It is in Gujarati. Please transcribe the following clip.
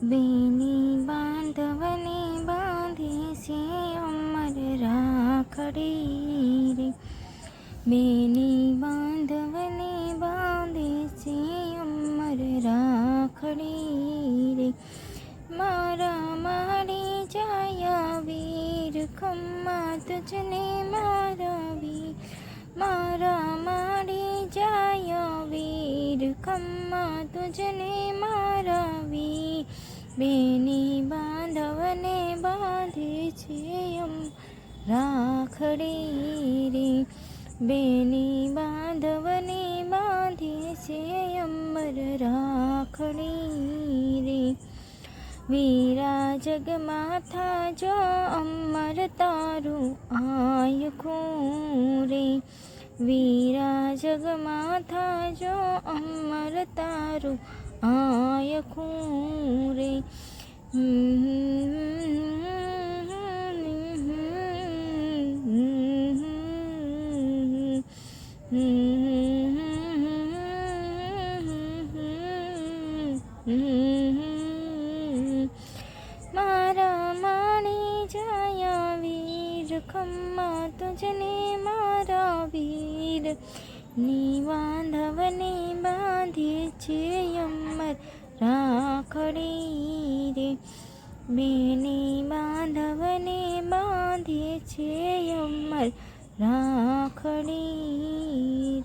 બેની બાંધવને બાંધે છે અમર રાખડી રે. બેની બાંધવને બાંધે છે અમર રાખડી રે. મારા મારી જાય વીર ખમ્મા તુજને મારા વીર. મારા મારી જાય વીર ખમ્મા તુજને મારા વીર. બેની બાંધવને બાંધે છે રાખડી રે. બેની બાંધવને બાંધે છે અમર રાખડી રે. વીરા જગમાથા જો અમર તારું આયખું રે. વીરા જગમાથા જો અમર તારું આયખું રે. મારા માણી જાય વીર ખમ્મા તુજને મારા વીર. ની બાંધવને બાંધે છે અમર રાખડી રે. બેની બાંધવને બાંધે છે અમર રાખડી રે.